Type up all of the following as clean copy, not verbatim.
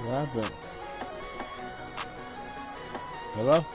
What happened? Hello?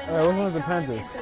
Alright, which one's the Panthers?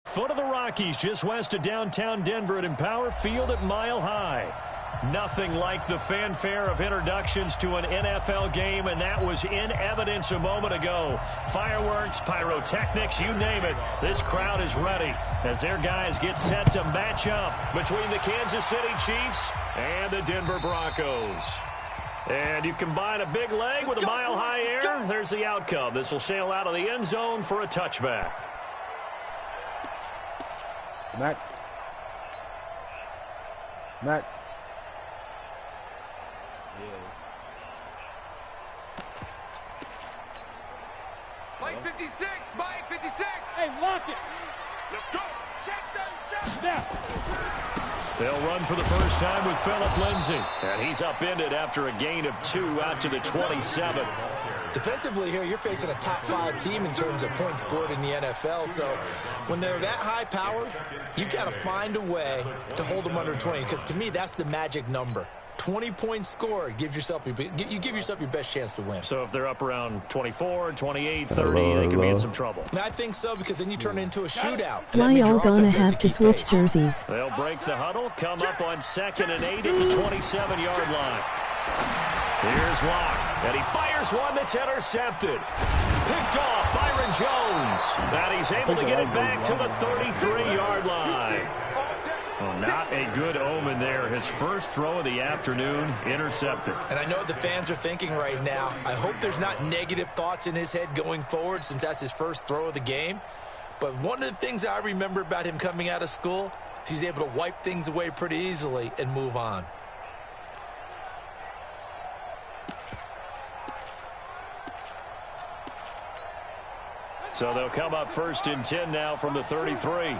Foot of the Rockies, just west of downtown Denver at Empower Field at Mile High. Nothing like the fanfare of introductions to an NFL game, and that was in evidence a moment ago. Fireworks, pyrotechnics, you name it. This crowd is ready as their guys get set to match up between the Kansas City Chiefs and the Denver Broncos. And you combine a big leg with a mile-high air, there's the outcome. This will sail out of the end zone for a touchback. Mac. Yeah. Mike 56, Mike 56. Hey, lock it. Let's go. Check them, shot. Now. They'll run for the first time with Phillip Lindsay. And he's upended after a gain of 2 out to the 27. Defensively here, you're facing a top 5 team in terms of points scored in the NFL. So when they're that high powered, you've got to find a way to hold them under 20. Because to me, that's the magic number. 20 points scored gives yourself you give yourself your best chance to win. So if they're up around 24, 28, 30, they could be in some trouble. I think so, because then you turn it into a shootout. Why y'all gonna have to switch jerseys? They'll break the huddle, come up on 2nd and 8 at the 27-yard line. Here's Locke, and he fires one that's intercepted. Picked off Byron Jones. And he's able to get it back to the 33-yard line. Well, not a good omen there. His first throw of the afternoon, intercepted. And I know what the fans are thinking right now. I hope there's not negative thoughts in his head going forward, since that's his first throw of the game. But one of the things I remember about him coming out of school is he's able to wipe things away pretty easily and move on. So they'll come up 1st and 10 now from the 33.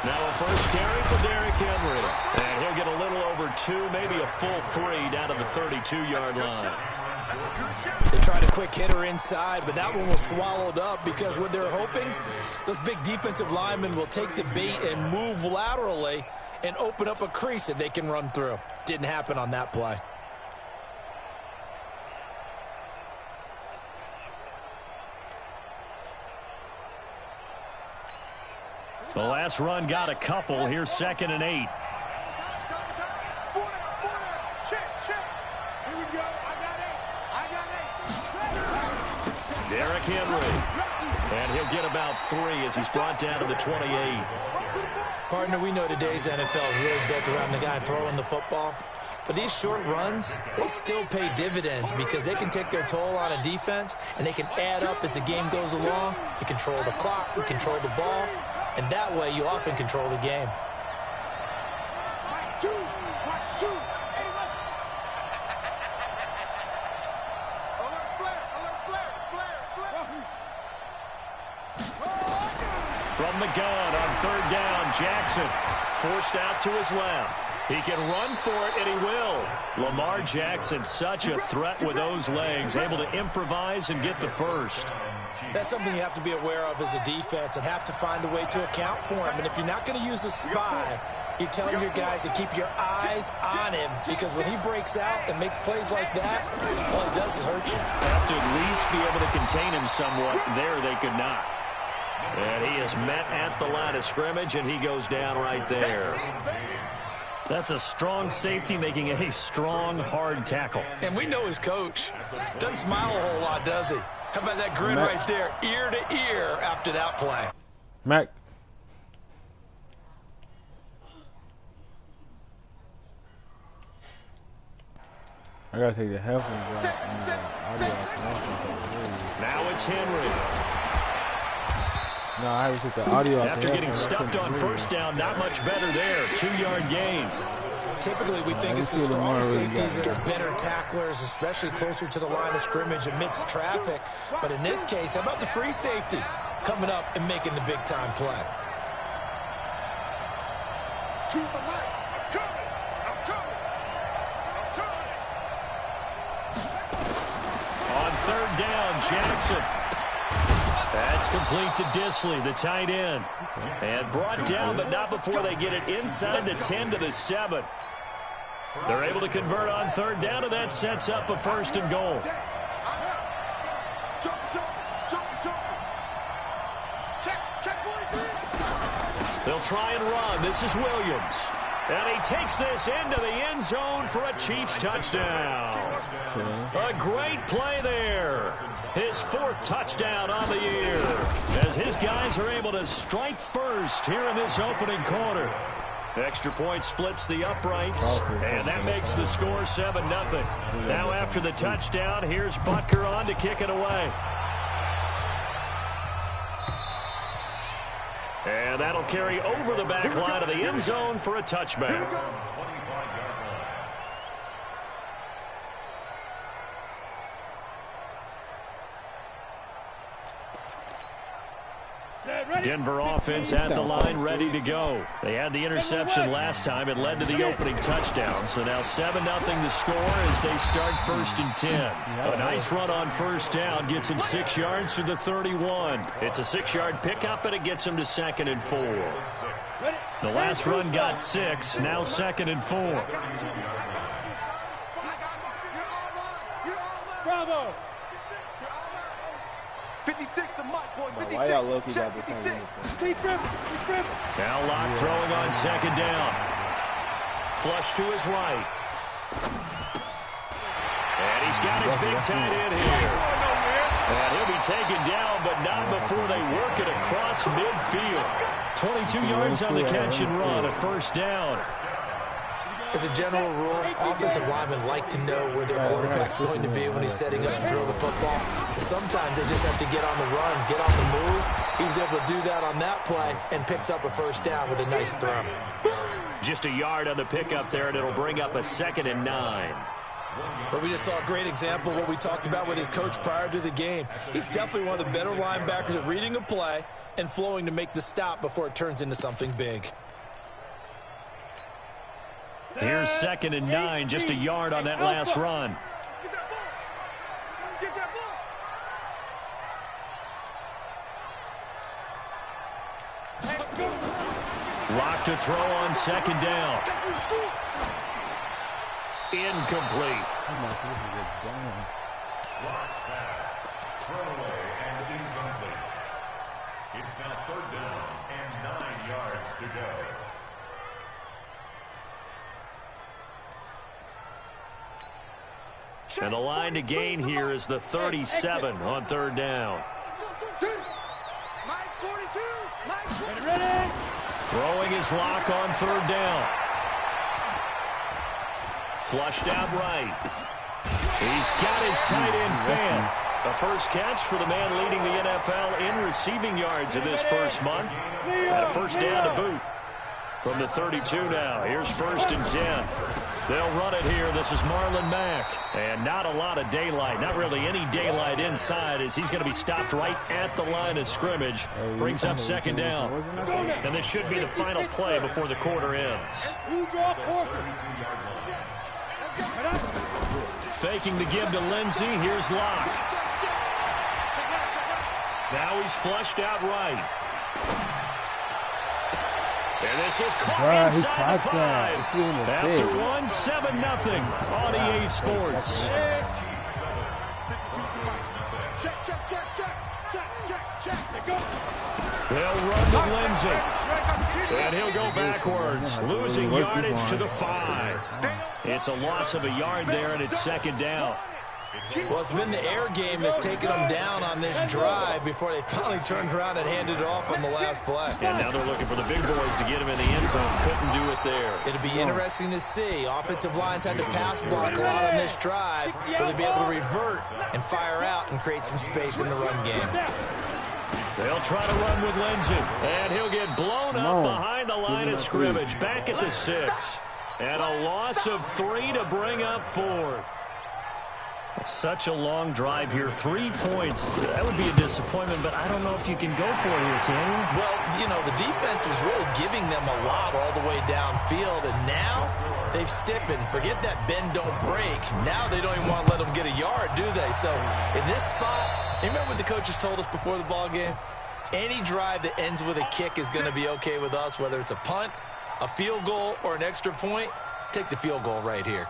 Now a first carry for Derrick Henry. And he'll get a little over 2, maybe a full 3 down to the 32-yard line. They tried a quick hitter inside, but that one was swallowed up because what they're hoping, those big defensive linemen will take the bait and move laterally and open up a crease that they can run through. Didn't happen on that play. The last run got a couple. Here's 2nd and 8. Derrick Henry. And he'll get about 3 as he's brought down to the 28. Partner, we know today's NFL is really built around the guy throwing the football. But these short runs, they still pay dividends because they can take their toll on a defense, and they can add up as the game goes along. You control the clock, you control the ball, and that way you often control the game. From the gun on 3rd down, Jackson forced out to his left. He can run for it, and he will. Lamar Jackson, such a threat with those legs, able to improvise and get the first. That's something you have to be aware of as a defense and have to find a way to account for him. And if you're not going to use a spy, you're telling your guys to keep your eyes on him, because when he breaks out and makes plays like that, all he does is hurt you. Have to at least be able to contain him somewhat. There they could not. And he is met at the line of scrimmage, and he goes down right there. That's a strong safety making a strong, hard tackle. And we know his coach. Doesn't smile a whole lot, does he? How about that grin right there, ear to ear after that play? Mac. I gotta take the headphones off. Now it's Henry. No, I have to take the audio off. After getting stuffed on 1st down, not much better there. 2-yard gain. Typically, we think it's the strong safeties that are better tacklers, especially closer to the line of scrimmage amidst traffic. But in this case, how about the free safety coming up and making the big-time play? To the right. I'm coming. On 3rd down, Jackson. That's complete to Disley, the tight end. And brought down, but not before they get it inside the 10 to the 7. They're able to convert on 3rd down, and that sets up a 1st and goal. They'll try and run. This is Williams. And he takes this into the end zone for a Chiefs touchdown. A great play there. His 4th touchdown on the year, as his guys are able to strike first here in this opening quarter. Extra point splits the uprights, and that makes the score 7-0. Now after the touchdown, here's Butker on to kick it away. And that'll carry over the back line of the end zone for a touchback. Denver offense at the line, ready to go. They had the interception last time. It led to the opening touchdown. So now 7-0 the score as they start 1st and 10. A nice run on 1st down gets him 6 yards to the 31. It's a 6-yard pickup, and it gets him to 2nd and 4. The last run got 6, now 2nd and 4. Bravo! 56 to Mike, boys. 56. Why y'all low-key got the 56. Now Locke throwing on 2nd down. Flush to his right. And he's got his big tight end here. And he'll be taken down, but not before they work it across midfield. 22 yards on the catch and run, a 1st down. As a general rule, offensive linemen like to know where their quarterback's going to be when he's setting up to throw the football. But sometimes they just have to get on the run, get on the move. He was able to do that on that play and picks up a 1st down with a nice throw. Just a yard on the pickup there, and it'll bring up a 2nd and 9. But we just saw a great example of what we talked about with his coach prior to the game. He's definitely one of the better linebackers at reading a play and flowing to make the stop before it turns into something big. Here's 2nd and 9, just a yard on that last run. Get that ball. Get that ball. Lock to throw on 2nd down. Incomplete. It's now 3rd down and 9 yards to go. And the line to gain here is the 37 on 3rd down. Mike's 42. Mike's 42. Ready? Throwing his lock on 3rd down. Flushed out right. He's got his tight end fan. The first catch for the man leading the NFL in receiving yards in this first month. And a first down to boot. From the 32 now. Here's 1st and 10. They'll run it here. This is Marlon Mack. And not a lot of daylight. Not really any daylight inside as he's going to be stopped right at the line of scrimmage. Brings up 2nd down. And this should be the final play before the quarter ends. You draw Corker. Faking the give to Lindsey. Here's Locke. Now he's flushed out right. And this is caught inside the 5. After one, 7-0 on EA Sports. They'll run with Lindsey. And he'll go backwards, losing yardage to the 5. It's a loss of a yard there, and it's 2nd down. Well, it's been the air game that's taken them down on this drive before they finally turned around and handed it off on the last play. And now they're looking for the big boys to get him in the end zone. Couldn't do it there. It'll be interesting to see. Offensive lines had to pass block a lot on this drive. Will they be able to revert and fire out and create some space in the run game? They'll try to run with Lindsey. And he'll get blown up behind the line of scrimmage. Back at the 6. And a loss of 3 to bring up 4th. Such a long drive here. 3 points. That would be a disappointment, but I don't know if you can go for it here, can you? Well, you know, the defense was really giving them a lot all the way downfield, and now they've stiffened. Forget that bend, don't break. Now they don't even want to let them get a yard, do they? So in this spot, you remember what the coaches told us before the ball game? Any drive that ends with a kick is going to be okay with us, whether it's a punt, a field goal, or an extra point. Take the field goal right here.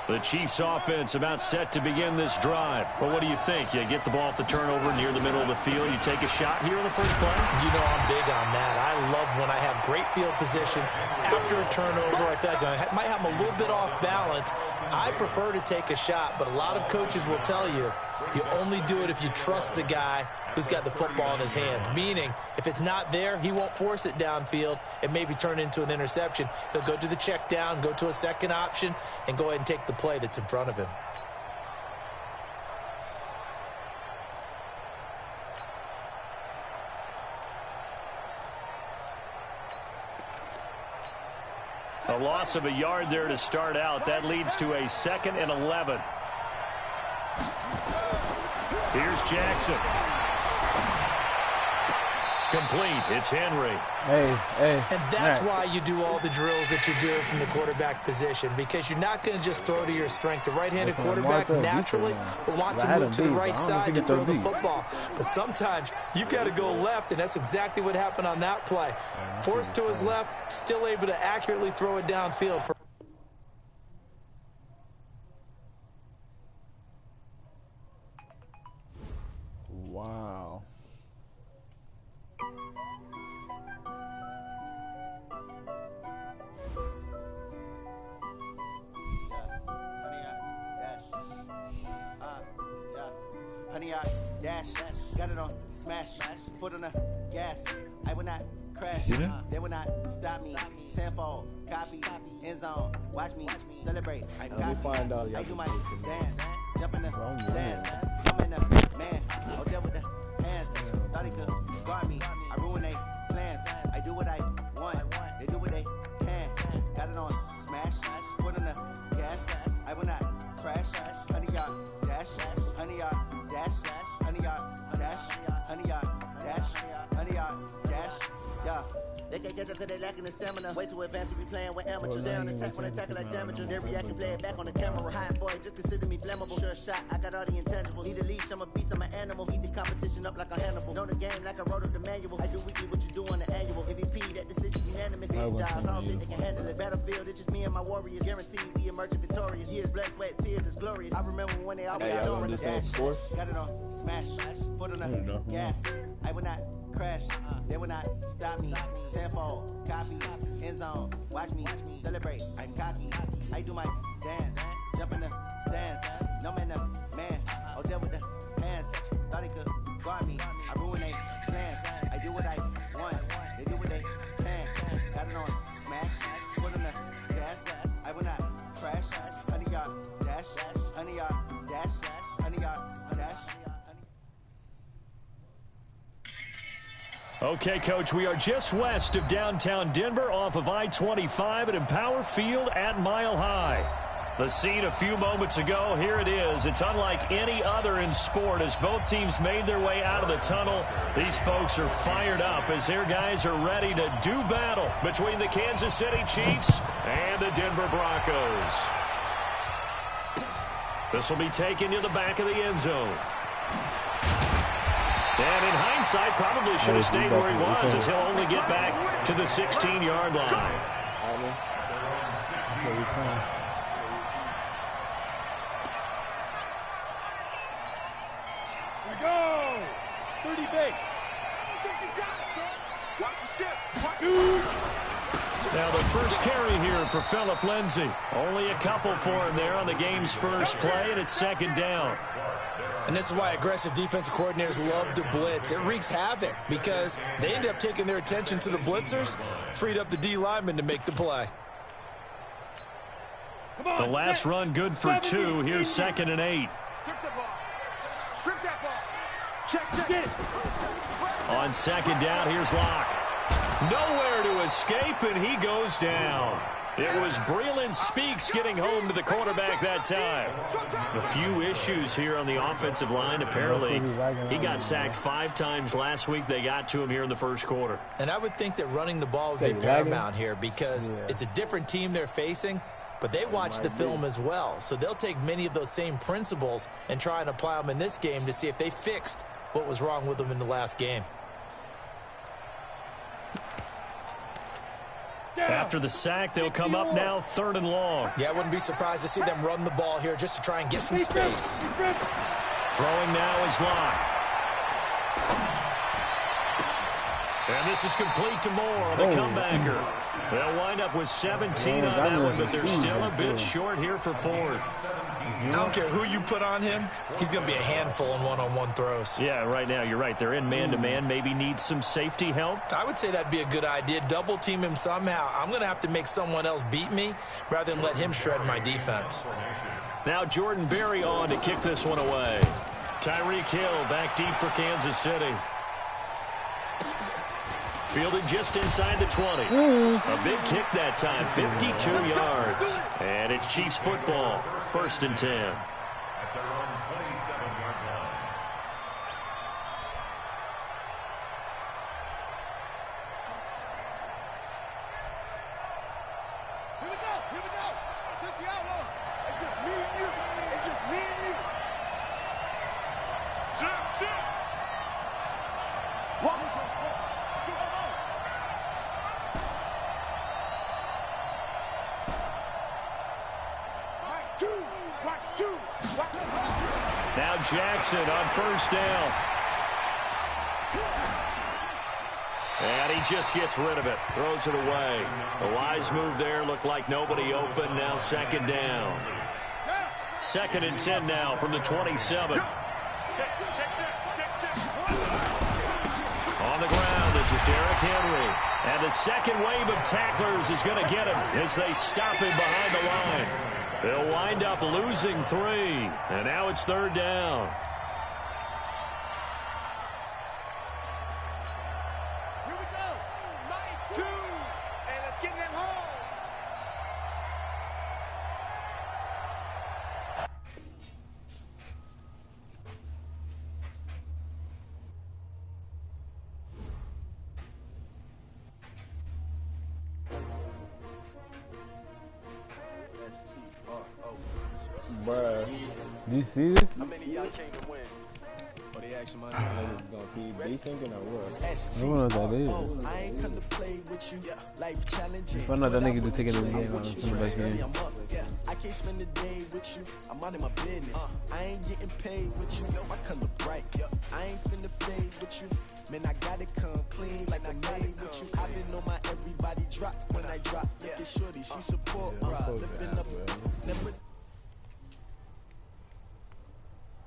The Chiefs offense about set to begin this drive. Well, what do you think? You get the ball off the turnover near the middle of the field. You take a shot here in the first play? You know I'm big on that. I love when I have great field position. After a turnover, I feel like I might have them a little bit off balance. I prefer to take a shot, but a lot of coaches will tell you, you only do it if you trust the guy who's got the football in his hands. Meaning, if it's not there, he won't force it downfield and maybe turn into an interception. He'll go to the check down, go to a second option, and go ahead and take the play that's in front of him. A loss of a yard there to start out. That leads to a 2nd and 11. Here's Jackson. Complete. It's Henry. And that's why you do all the drills that you do from the quarterback position, because you're not going to just throw to your strength. The right-handed quarterback naturally will want to move to the right side to throw the football. But sometimes you've got to go left, and that's exactly what happened on that play. Forced to his left, still able to accurately throw it downfield for wow. Honey, I dash, got it on smash, foot on the gas. I will not crash, they will not stop me. Tenfold, copy, end zone, watch me celebrate. I do my dance, jump in the dance, jump in the man. I'll deal with the hands. Thought he could guard me. I ruin they plans. I do what I want. They do what they can. Got it on smash, foot on the gas. I will not crash. Honey, y'all dash, honey, y'all dash, honey, y'all dash, honey, y'all dash, honey, y'all dash. Yeah, They can't catch up cause they lacking the stamina. Way too advanced to be playing with amateurs. They on attack when they tackle like damages. They react and play it back on the camera. Hot boy, just consider me flammable. Sure shot, I got all the intangibles. Need a leash, I'm a beast, I'm an animal. Eat the competition up like a Hannibal. Know the game like I wrote up the manual. I do weekly what you do on the annual. MVP, that decision unanimous. These dials, I don't think they can handle it. Battlefield, it's just me and my warriors. Guaranteed we emerging victorious. Years, blood, sweat, tears is glorious. I remember when they always out on the dash. Got it on, smash, foot on the gas. I will not crash, they will not stop me. Tenfold, copy, end zone, watch me celebrate. I'm cocky, I do my dance, jump in the stands. No man, man, oh there with the hands. Thought he could guard me, I ruin they plans. I do what I want, they do what they can. Got it on, smash, foot on the gas. I will not crash, 100-yard dash, 100-yard dash, 100-yard dash. Okay, Coach, we are just west of downtown Denver off of I-25 at Empower Field at Mile High. The scene a few moments ago, here it is. It's unlike any other in sport as both teams made their way out of the tunnel. These folks are fired up as their guys are ready to do battle between the Kansas City Chiefs and the Denver Broncos. This will be taken to the back of the end zone. And in hindsight, probably should have stayed where he was as he'll only get back to the 16-yard line. Here we go. 30 base. Watch the ship. Now the first carry here for Phillip Lindsay. Only a couple for him there on the game's first play, and it's second down. And this is why aggressive defensive coordinators love to blitz. It wreaks havoc because they end up taking their attention to the blitzers, freed up the D lineman to make the play. The last run good for 2. Here's 2nd and 8. Strip the ball. Strip that ball. Check. Get it. On second down, here's Locke. Nowhere to escape, and he goes down. It was Breland Speaks getting home to the quarterback that time. A few issues here on the offensive line. Apparently, he got sacked 5 times last week. They got to him here in the first quarter. And I would think that running the ball would be paramount here because it's a different team they're facing, but they watch the film as well. So they'll take many of those same principles and try and apply them in this game to see if they fixed what was wrong with them in the last game. After the sack, they'll come up now 3rd and long. Yeah, I wouldn't be surprised to see them run the ball here just to try and get some space. Throwing now is Locke. And this is complete to Moore on the comebacker. They'll wind up with 17 on that one, but they're still a bit short here for 4th. I don't care who you put on him. He's going to be a handful in one-on-one throws. Yeah, right now, you're right. They're in man-to-man. Maybe need some safety help. I would say that'd be a good idea. Double team him somehow. I'm going to have to make someone else beat me rather than let him shred my defense. Now Jordan Berry on to kick this one away. Tyreek Hill back deep for Kansas City. Fielded just inside the 20. A big kick that time, 52 yards. And it's Chiefs football, 1st and 10. At their own 27-yard line. Here we go. Touch the outlaw. It's just me and you. It's just me and you. Shit. Walk. Now Jackson on 1st down. And he just gets rid of it. Throws it away. The wise move there. Looked like nobody open. Now 2nd down. 2nd and 10 now from the 27. On the ground, this is Derrick Henry. And the second wave of tacklers is going to get him as they stop him behind the line. They'll wind up losing 3. And now it's 3rd down. Here we go. Mike 2. And let's get them home. Bruh. Do you see this? How many y'all came to win? Oh, they asking my Niggas gonna keep thinking or what? SG. I don't know what that is. I ain't come to play with you. Life challenging. If I know that nigga just taking this game out of the back end. I'm up. I can't spend the day with you. I'm out of my business. I ain't getting paid with you. My color bright. I ain't finna fade with you. Man, I gotta come clean like I made with you. I been on my everybody drop when I drop. Look at shorty, she support, bro. Lifting up, never.